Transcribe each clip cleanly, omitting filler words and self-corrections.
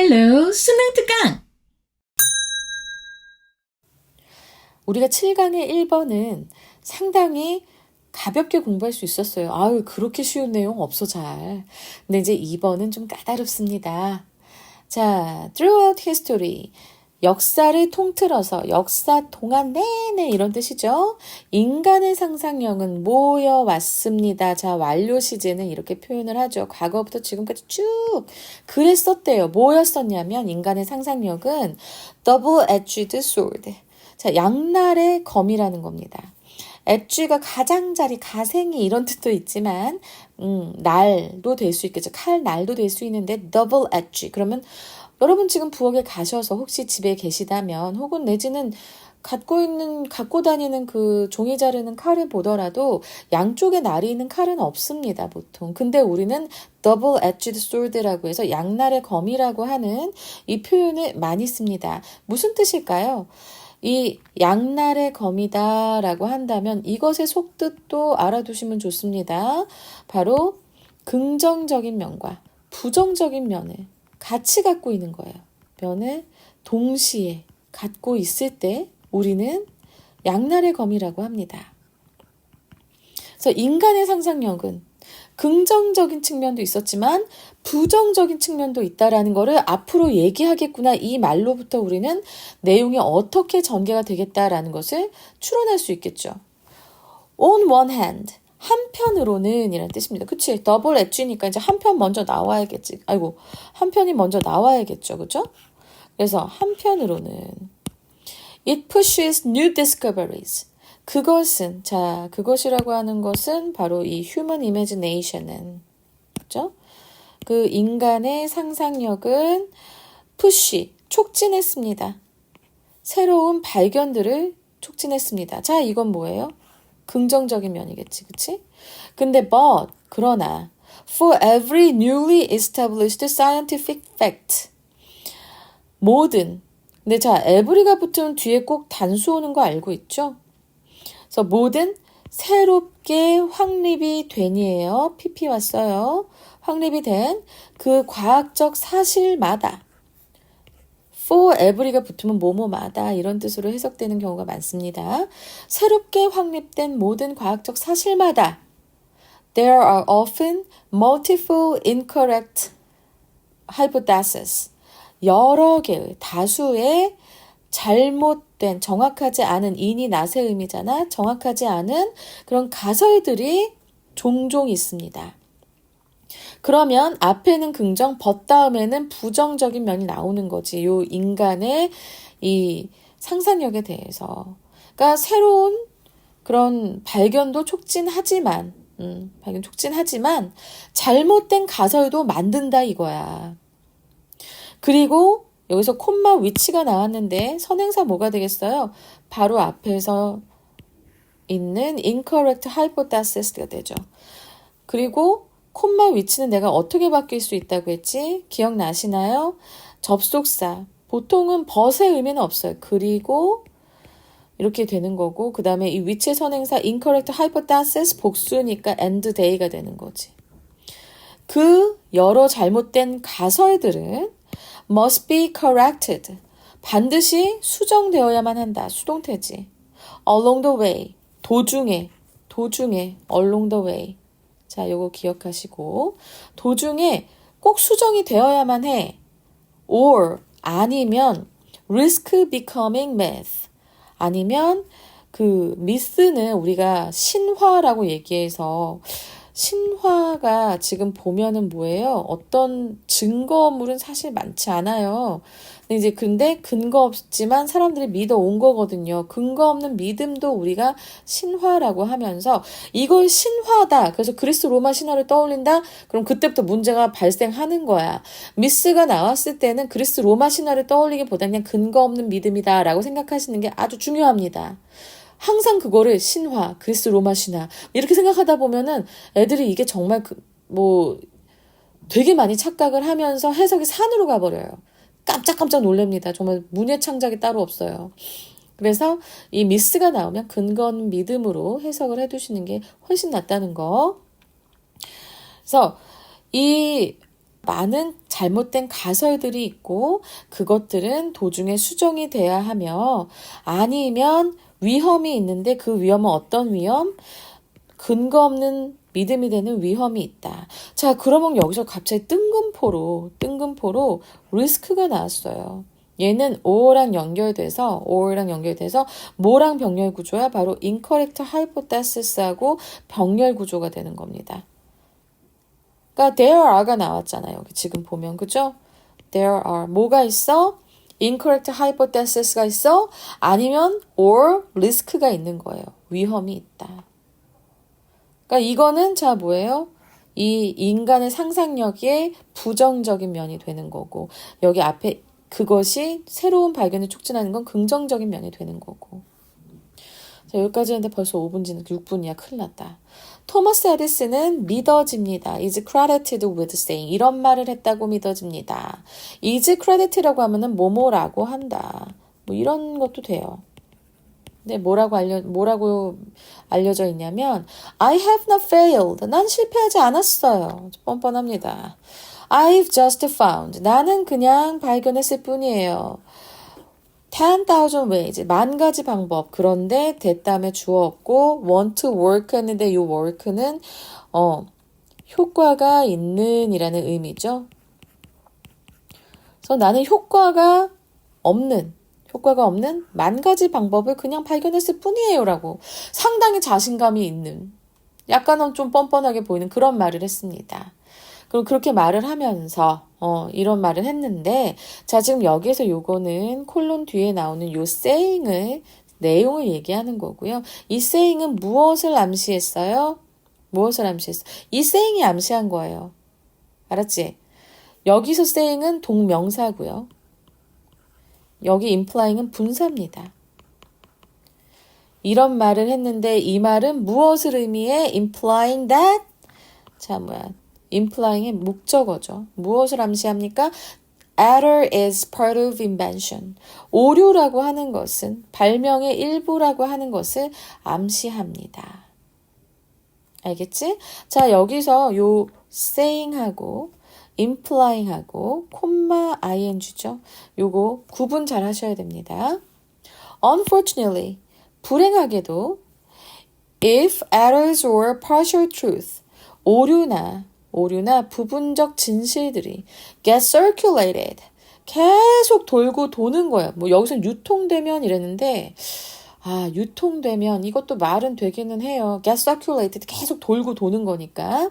헬로 수능 특강! 우리가 7강의 1번은 상당히 가볍게 공부할 수 있었어요. 아유, 그렇게 쉬운 내용 없어, 잘. 근데 이제 2번은 좀 까다롭습니다. 자, throughout history. 역사를 통틀어서, 역사 동안 내내 이런 뜻이죠. 인간의 상상력은 모여왔습니다. 자, 완료 시제는 이렇게 표현을 하죠. 과거부터 지금까지 쭉 글을 썼대요. 뭐였었냐면 인간의 상상력은 double-edged sword. 자, 양날의 검이라는 겁니다. 엣지가 가장자리, 가생이 이런 뜻도 있지만 날도 될 수 있겠죠. 칼날도 될 수 있는데 더블 엣지. 그러면 여러분 지금 부엌에 가셔서 혹시 집에 계시다면 혹은 내지는 갖고 다니는 그 종이 자르는 칼을 보더라도 양쪽에 날이 있는 칼은 없습니다, 보통. 근데 우리는 double edged sword라고 해서 양날의 검이라고 하는 이 표현을 많이 씁니다. 무슨 뜻일까요? 이 양날의 검이다 라고 한다면 이것의 속뜻도 알아두시면 좋습니다. 바로 긍정적인 면과 부정적인 면을 같이 갖고 있는 거예요. 면을 동시에 갖고 있을 때 우리는 양날의 검이라고 합니다. 그래서 인간의 상상력은 긍정적인 측면도 있었지만 부정적인 측면도 있다라는 거를 앞으로 얘기하겠구나 이 말로부터 우리는 내용이 어떻게 전개가 되겠다라는 것을 추론할 수 있겠죠. On one hand, 한편으로는 이란 뜻입니다. 그치? 더블 엣지니까 이제 한 편 먼저 나와야겠지. 아이고, 한 편이 먼저 나와야겠죠. 그죠? 그래서 한편으로는 It pushes new discoveries. 그것이라고 하는 것은 바로 이 human imagination은, 그죠? 그 인간의 상상력은 촉진했습니다. 새로운 발견들을 촉진했습니다. 자, 이건 뭐예요? 긍정적인 면이겠지, 그치? 근데 그러나, for every newly established scientific fact, 근데 자, every가 붙으면 뒤에 꼭 단수 오는 거 알고 있죠? 그래서 모든 새롭게 확립이 된이에요. PP 왔어요. 확립이 된 그 과학적 사실마다 for every가 붙으면 뭐뭐마다 이런 뜻으로 해석되는 경우가 많습니다. 새롭게 확립된 모든 과학적 사실마다 there are often multiple incorrect hypotheses. 여러 개의 다수의 잘못된 정확하지 않은 인이 낫의 의미잖아. 정확하지 않은 그런 가설들이 종종 있습니다. 그러면 앞에는 긍정, 다음에는 부정적인 면이 나오는 거지. 요 인간의 이 상상력에 대해서. 그러니까 새로운 그런 발견도 촉진하지만 잘못된 가설도 만든다 이거야. 그리고 여기서 콤마 위치가 나왔는데 선행사 뭐가 되겠어요? 바로 앞에서 있는 incorrect hypothesis가 되죠. 그리고 콤마 위치는 내가 어떻게 바뀔 수 있다고 했지? 기억나시나요? 접속사. 보통은 but의 의미는 없어요. 그리고 이렇게 되는 거고 그 다음에 이 위치의 선행사 incorrect hypothesis 복수니까 and they가 되는 거지. 그 여러 잘못된 가설들은 must be corrected. 반드시 수정되어야만 한다. 수동태지. along the way. 도중에 along the way. 자, 요거 기억하시고 도중에 꼭 수정이 되어야만 해. or 아니면 risk becoming myth. 아니면 그 myth는 우리가 신화라고 얘기해서 신화가 지금 보면은 뭐예요? 어떤 증거물은 사실 많지 않아요. 근데 근거 없지만 사람들이 믿어온 거거든요. 근거 없는 믿음도 우리가 신화라고 하면서 이걸 신화다. 그래서 그리스 로마 신화를 떠올린다? 그럼 그때부터 문제가 발생하는 거야. 미스가 나왔을 때는 그리스 로마 신화를 떠올리기보다 그냥 근거 없는 믿음이다 라고 생각하시는 게 아주 중요합니다. 항상 그거를 신화, 그리스 로마 신화 이렇게 생각하다 보면은 애들이 이게 정말 되게 많이 착각을 하면서 해석이 산으로 가버려요. 깜짝깜짝 놀랍니다. 정말 문예 창작이 따로 없어요. 그래서 이 미스가 나오면 근거 없는 믿음으로 해석을 해두시는 게 훨씬 낫다는 거. 그래서 이 많은 잘못된 가설들이 있고 그것들은 도중에 수정이 돼야 하며 아니면 위험이 있는데 그 위험은 어떤 위험? 근거 없는 믿음이 되는 위험이 있다. 자, 그러면 여기서 갑자기 뜬금포로 리스크가 나왔어요. 얘는 or랑 연결돼서 뭐랑 병렬 구조야? 바로 incorrect hypothesis하고 병렬 구조가 되는 겁니다. 그러니까 there are가 나왔잖아요. 여기 지금 보면 그죠? there are 뭐가 있어? incorrect hypothesis가 있어? 아니면 or risk가 있는 거예요. 위험이 있다. 그러니까 이거는 자 뭐예요? 이 인간의 상상력의 부정적인 면이 되는 거고 여기 앞에 그것이 새로운 발견을 촉진하는 건 긍정적인 면이 되는 거고. 자, 여기까지 했는데 벌써 5분 지나 6분이야. 큰일 났다. 토머스 에디슨은 믿어집니다. is credited with saying 이런 말을 했다고 믿어집니다. is credited라고 하면은 뭐뭐라고 한다. 뭐 이런 것도 돼요. 근데 뭐라고 알려져 있냐면 I have not failed. 난 실패하지 않았어요. 뻔뻔합니다. I've just found. 나는 그냥 발견했을 뿐이에요. 10,000 ways. 10,000가지 방법. 그런데 that 다음에 주어 없고 want to work 했는데 이 work는 효과가 있는 이라는 의미죠. 그래서 나는 효과가 없는 10,000가지 방법을 그냥 발견했을 뿐이에요 라고 상당히 자신감이 있는 약간은 좀 뻔뻔하게 보이는 그런 말을 했습니다. 그럼 그렇게 말을 하면서 이런 말을 했는데 자 지금 여기에서 요거는 콜론 뒤에 나오는 요 saying을 내용을 얘기하는 거고요. 이 saying은 무엇을 암시했어요? 이 saying이 암시한 거예요. 알았지? 여기서 saying은 동명사고요. 여기 implying은 분사입니다. 이런 말을 했는데 이 말은 무엇을 의미해? implying that implying의 목적어죠. 무엇을 암시합니까? Error is part of invention. 오류라고 하는 것은 발명의 일부라고 하는 것을 암시합니다. 알겠지? 자, 여기서 요 saying하고 implying하고 콤마 ing죠. 요거 구분 잘 하셔야 됩니다. Unfortunately, 불행하게도 if errors or partial truth, 오류나 부분적 진실들이 get circulated, 계속 돌고 도는 거예요. 뭐 여기서 유통되면 이랬는데 유통되면 이것도 말은 되기는 해요. get circulated 계속 돌고 도는 거니까.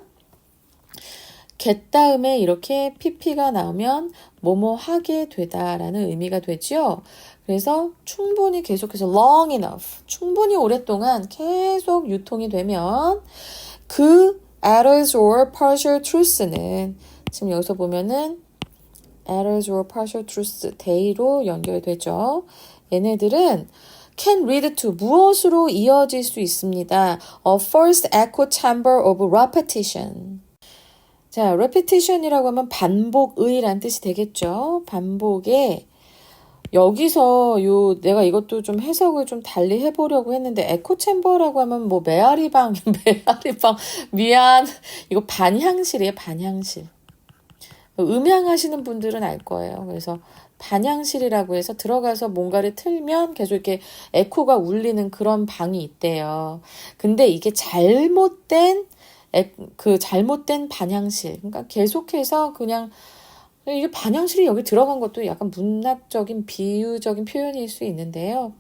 get 다음에 이렇게 pp가 나오면 뭐뭐 하게 되다라는 의미가 되죠. 그래서 충분히 계속해서 long enough, 충분히 오랫동안 계속 유통이 되면 그 errors or partial truth는 지금 여기서 보면은 errors or partial truths they로 연결되죠. 얘네들은 can lead to 무엇으로 이어질 수 있습니다. A first echo chamber of repetition. 자, repetition이라고 하면 반복의란 뜻이 되겠죠. 반복에 여기서 내가 이것도 좀 해석을 좀 달리 해보려고 했는데 에코 챔버라고 하면 뭐 메아리방 미안 이거 반향실이에요. 반향실. 음향하시는 분들은 알 거예요. 그래서 반향실이라고 해서 들어가서 뭔가를 틀면 계속 이렇게 에코가 울리는 그런 방이 있대요. 근데 이게 잘못된 반향실. 그러니까 계속해서 그냥 이게 반향실이 여기 들어간 것도 약간 문학적인 비유적인 표현일 수 있는데요.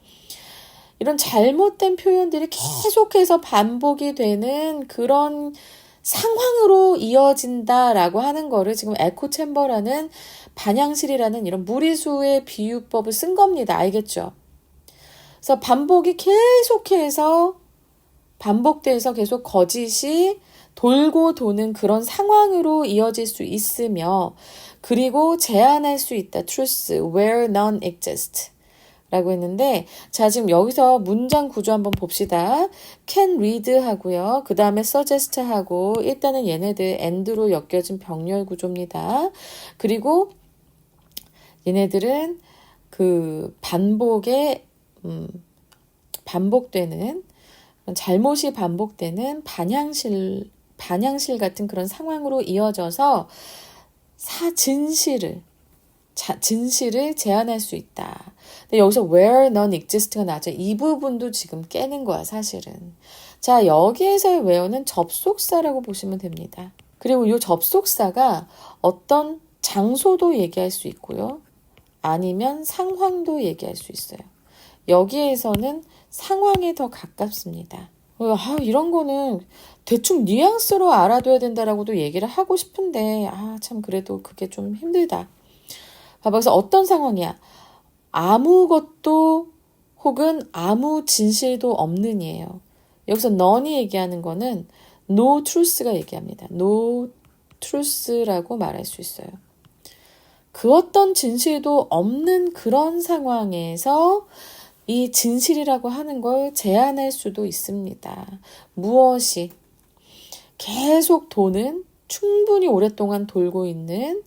이런 잘못된 표현들이 계속해서 반복이 되는 그런 상황으로 이어진다라고 하는 거를 지금 에코 챔버라는 반향실이라는 이런 무리수의 비유법을 쓴 겁니다. 알겠죠? 그래서 반복이 계속해서 반복돼서 계속 거짓이 돌고 도는 그런 상황으로 이어질 수 있으며 그리고 제한할 수 있다. truth where none exist 라고 했는데 자 지금 여기서 문장 구조 한번 봅시다. can read 하고요. 그 다음에 suggest 하고 일단은 얘네들 and로 엮여진 병렬 구조입니다. 그리고 얘네들은 그 반복되는 잘못이 반복되는 반향실 같은 그런 상황으로 이어져서 진실을 제한할 수 있다. 근데 여기서 where none exist가 나죠. 이 부분도 지금 깨는 거야, 사실은. 자, 여기에서의 where는 접속사라고 보시면 됩니다. 그리고 이 접속사가 어떤 장소도 얘기할 수 있고요. 아니면 상황도 얘기할 수 있어요. 여기에서는 상황에 더 가깝습니다. 이런 거는 대충 뉘앙스로 알아둬야 된다라고도 얘기를 하고 싶은데 참 그래도 그게 좀 힘들다. 봐봐, 그래서 어떤 상황이야? 아무것도 혹은 아무 진실도 없는이에요. 여기서 none이 얘기하는 거는 no truth가 얘기합니다. no truth라고 말할 수 있어요. 그 어떤 진실도 없는 그런 상황에서 이 진실이라고 하는 걸 제한할 수도 있습니다. 무엇이 계속 도는 충분히 오랫동안 돌고 있는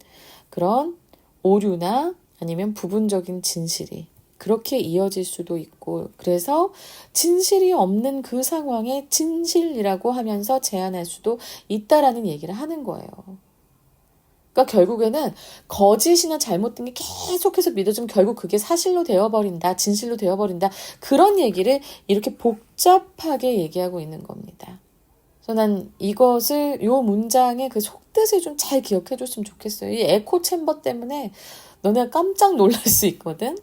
그런 오류나 아니면 부분적인 진실이 그렇게 이어질 수도 있고 그래서 진실이 없는 그 상황에 진실이라고 하면서 제한할 수도 있다라는 얘기를 하는 거예요. 그러니까 결국에는 거짓이나 잘못된 게 계속해서 믿어지면 결국 그게 사실로 되어버린다, 진실로 되어버린다. 그런 얘기를 이렇게 복잡하게 얘기하고 있는 겁니다. 그래서 난 이것을 요 문장의 그 속뜻을 좀 잘 기억해 줬으면 좋겠어요. 이 에코 챔버 때문에 너네가 깜짝 놀랄 수 있거든.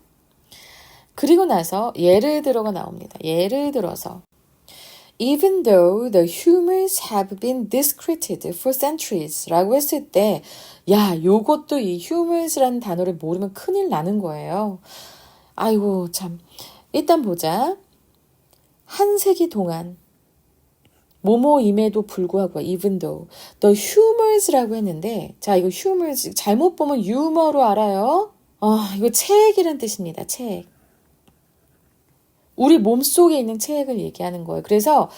그리고 나서 예를 들어가 나옵니다. 예를 들어서 Even though the humors have been discredited for centuries 라고 했을 때 요것도 이 humors라는 단어를 모르면 큰일 나는 거예요. 아이고 참. 일단 보자. 한 세기 동안 뭐뭐임에도 불구하고 even though the humors라고 했는데 자 이거 humors 잘못 보면 유머로 알아요. 이거 체액이란 뜻입니다. 체액. 우리 몸속에 있는 체액을 얘기하는 거예요. 그래서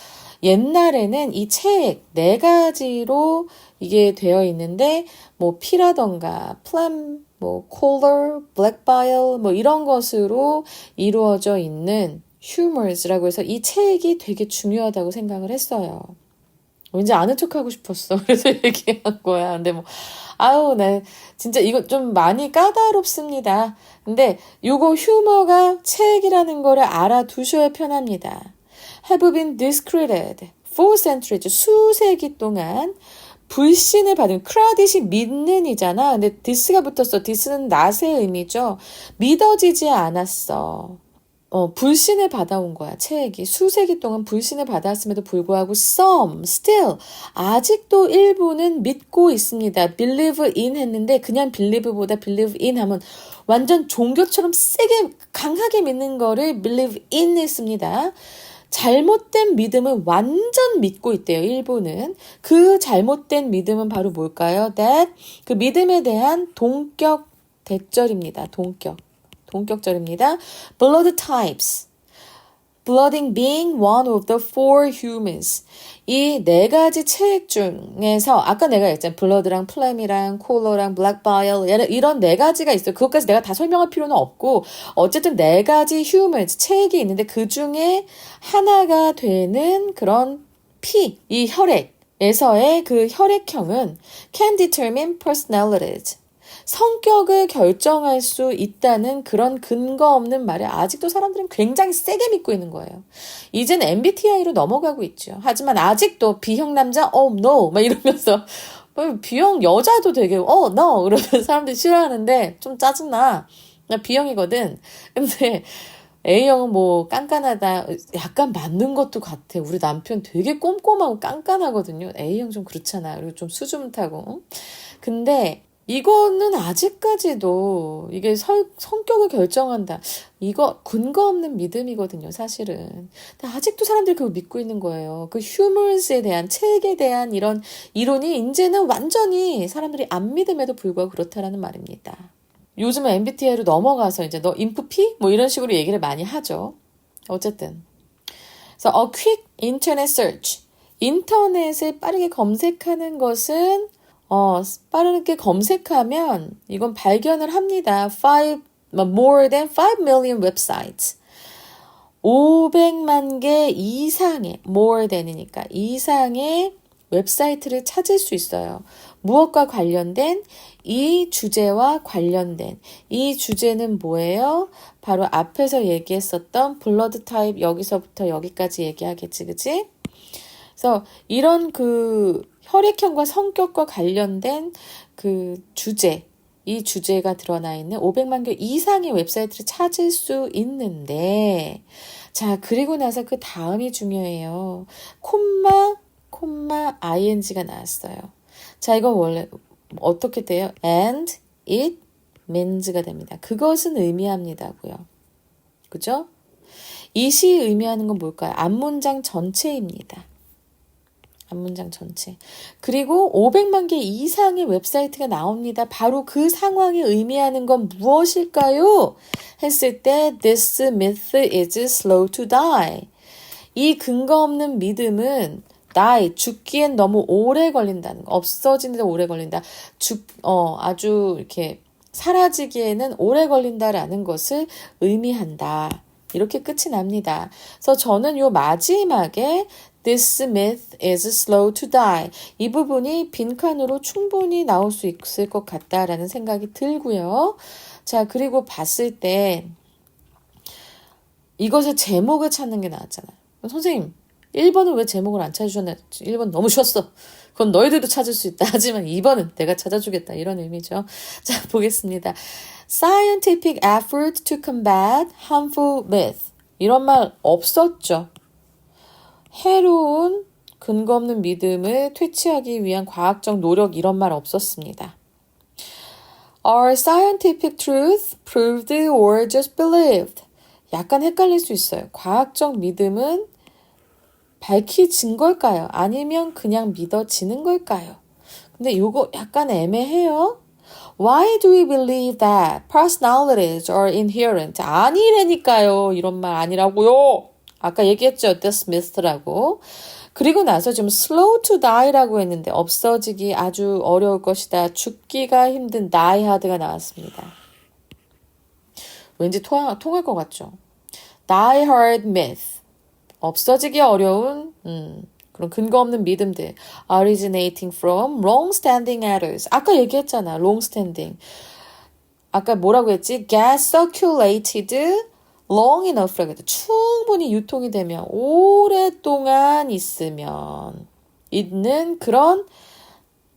옛날에는 이 체액 4가지로 이게 되어 있는데 뭐 피라던가 플램, 뭐 콜러, 블랙 바일 뭐 이런 것으로 이루어져 있는 humors라고 해서 이 체액이 되게 중요하다고 생각을 했어요. 왠지 아는 척하고 싶었어. 그래서 얘기한 거야. 근데 나 진짜 이거 좀 많이 까다롭습니다. 근데 요거 휴머가 체액이라는 거를 알아두셔야 편합니다. Have been discredited for centuries. 수세기 동안 불신을 받은 크라딧이 믿는 이잖아. 근데 this가 붙었어. this는 not의 의미죠. 믿어지지 않았어. 불신을 받아온 거야, 체액이. 수세기 동안 불신을 받았음에도 불구하고 some, still, 아직도 일부는 믿고 있습니다. believe in 했는데 그냥 believe보다 believe in 하면 완전 종교처럼 세게 강하게 믿는 거를 believe in 했습니다. 잘못된 믿음을 완전 믿고 있대요, 일부는. 그 잘못된 믿음은 바로 뭘까요? That 그 믿음에 대한 동격 대절입니다. 동격절입니다. Blood types. Blooding being one of the 4 humors. 이 4가지 체액 중에서 아까 내가 했잖아. 블러드랑 플램이랑 콜러랑 블랙 바일 이런 4가지가 있어요. 그것까지 내가 다 설명할 필요는 없고 어쨌든 4가지 humors 체액이 있는데 그 중에 하나가 되는 그런 피, 이 혈액에서의 그 혈액형은 can determine personalities. 성격을 결정할 수 있다는 그런 근거 없는 말에 아직도 사람들은 굉장히 세게 믿고 있는 거예요. 이젠 MBTI로 넘어가고 있죠. 하지만 아직도 B형 남자, no, 막 이러면서 B형 여자도 되게 no, 그러면 사람들이 싫어하는데 좀 짜증나. 나 B형이거든. 근데 A형은 뭐 깐깐하다. 약간 맞는 것도 같아. 우리 남편 되게 꼼꼼하고 깐깐하거든요. A형 좀 그렇잖아. 그리고 좀 수줍음 타고. 근데 이거는 아직까지도 이게 성격을 결정한다. 이거 근거 없는 믿음이거든요, 사실은. 근데 아직도 사람들이 그거 믿고 있는 거예요. 그 휴머스에 대한, 책에 대한 이런 이론이 이제는 완전히 사람들이 안 믿음에도 불구하고 그렇다라는 말입니다. 요즘은 MBTI로 넘어가서 이제 너 인프피? 뭐 이런 식으로 얘기를 많이 하죠. 어쨌든. 그래서 a quick internet search. 인터넷을 빠르게 검색하는 것은 빠르게 검색하면 이건 발견을 합니다. More than 5 million websites. 500만 개 이상의, more than이니까 이상의 웹사이트를 찾을 수 있어요. 무엇과 관련된? 이 주제와 관련된. 이 주제는 뭐예요? 바로 앞에서 얘기했었던 블러드 타입 여기서부터 여기까지 얘기하겠지, 그치? 그래서 이런 그 혈액형과 성격과 관련된 그 주제, 이 주제가 드러나 있는 500만 개 이상의 웹사이트를 찾을 수 있는데, 자, 그리고 나서 그 다음이 중요해요. 콤마, ing가 나왔어요. 자, 이건 원래 어떻게 돼요? And it means가 됩니다. 그것은 의미합니다고요. 그죠? it이 의미하는 건 뭘까요? 앞문장 전체입니다. 앞문장 전체. 그리고 500만 개 이상의 웹사이트가 나옵니다. 바로 그 상황이 의미하는 건 무엇일까요? 했을 때 this myth is slow to die. 이 근거 없는 믿음은 die, 죽기엔 너무 오래 걸린다는 거. 없어지는데 오래 걸린다. 아주 이렇게 사라지기에는 오래 걸린다라는 것을 의미한다. 이렇게 끝이 납니다. 그래서 저는 요 마지막에 This myth is slow to die. 이 부분이 빈칸으로 충분히 나올 수 있을 것 같다라는 생각이 들고요. 자, 그리고 봤을 때 이것의 제목을 찾는 게 나왔잖아요. 선생님, 1번은 왜 제목을 안 찾아주셨나? 1번 너무 쉬웠어. 그건 너희들도 찾을 수 있다. 하지만 2번은 내가 찾아주겠다. 이런 의미죠. 자, 보겠습니다. Scientific effort to combat harmful myth. 이런 말 없었죠. 해로운 근거 없는 믿음을 퇴치하기 위한 과학적 노력 이런 말 없었습니다. Are scientific truth proved or just believed? 약간 헷갈릴 수 있어요. 과학적 믿음은 밝혀진 걸까요? 아니면 그냥 믿어지는 걸까요? 근데 요거 약간 애매해요. Why do we believe that personalities are inherent? 아니라니까요. 이런 말 아니라고요. 아까 얘기했죠. This myth라고. 그리고 나서 좀 slow to die라고 했는데 없어지기 아주 어려울 것이다. 죽기가 힘든 die hard가 나왔습니다. 왠지 통할 것 같죠. Die hard myth. 없어지기 어려운 그런 근거 없는 믿음들. originating from long-standing errors. 아까 얘기했잖아. long-standing. 아까 뭐라고 했지? get circulated long enough라고 했죠. 충분히 유통이 되면 오랫동안 있는 그런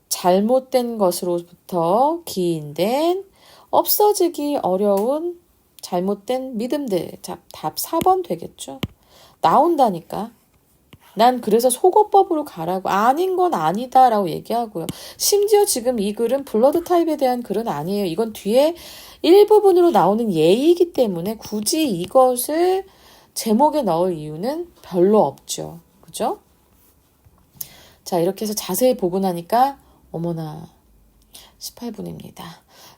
잘못된 것으로부터 기인된 없어지기 어려운 잘못된 믿음들. 자, 답 4번 되겠죠. 나온다니까. 난 그래서 속어법으로 가라고 아닌 건 아니다라고 얘기하고요. 심지어 지금 이 글은 블러드 타입에 대한 글은 아니에요. 이건 뒤에 일부분으로 나오는 예이기 때문에 굳이 이것을 제목에 넣을 이유는 별로 없죠. 그죠? 자, 이렇게 해서 자세히 보고 나니까 어머나 18분입니다.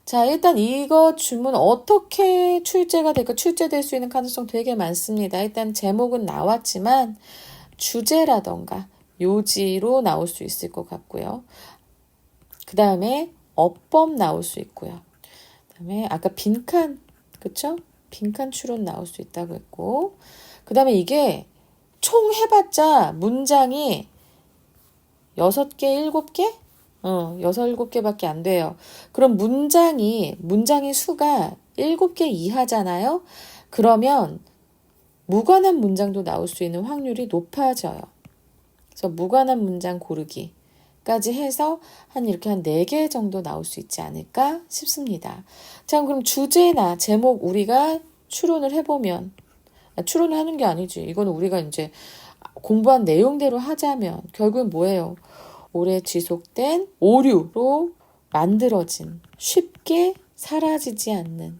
자, 일단 이거 주문 어떻게 출제가 될까? 출제될 수 있는 가능성 되게 많습니다. 일단 제목은 나왔지만 주제라던가 요지로 나올 수 있을 것 같고요. 그 다음에 어법 나올 수 있고요. 그 다음에 아까 빈칸, 그쵸? 빈칸 추론 나올 수 있다고 했고, 그 다음에 이게 총 해봤자 문장이 6개, 7개? 6, 7개밖에 안 돼요. 그럼 문장의 수가 7개 이하잖아요? 그러면 무관한 문장도 나올 수 있는 확률이 높아져요. 그래서 무관한 문장 고르기까지 해서 이렇게 한 4개 정도 나올 수 있지 않을까 싶습니다. 자, 그럼 주제나 제목 우리가 추론을 해보면, 추론을 하는 게 아니지. 이거는 우리가 이제 공부한 내용대로 하자면 결국은 뭐예요? 오래 지속된 오류로 만들어진 쉽게 사라지지 않는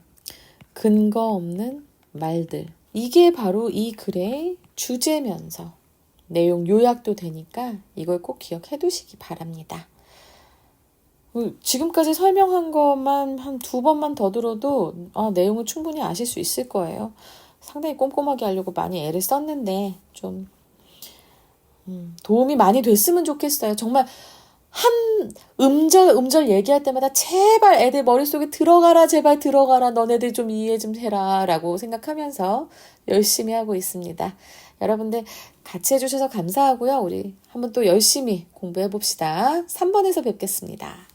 근거 없는 말들. 이게 바로 이 글의 주제면서 내용 요약도 되니까 이걸 꼭 기억해 두시기 바랍니다. 지금까지 설명한 것만 한 2번만 더 들어도 내용을 충분히 아실 수 있을 거예요. 상당히 꼼꼼하게 하려고 많이 애를 썼는데 좀 도움이 많이 됐으면 좋겠어요. 정말 한 음절 얘기할 때마다 제발 애들 머릿속에 들어가라, 제발 들어가라, 너네들 좀 이해 좀 해라 라고 생각하면서 열심히 하고 있습니다. 여러분들 같이 해주셔서 감사하고요. 우리 한번 또 열심히 공부해 봅시다. 3번에서 뵙겠습니다.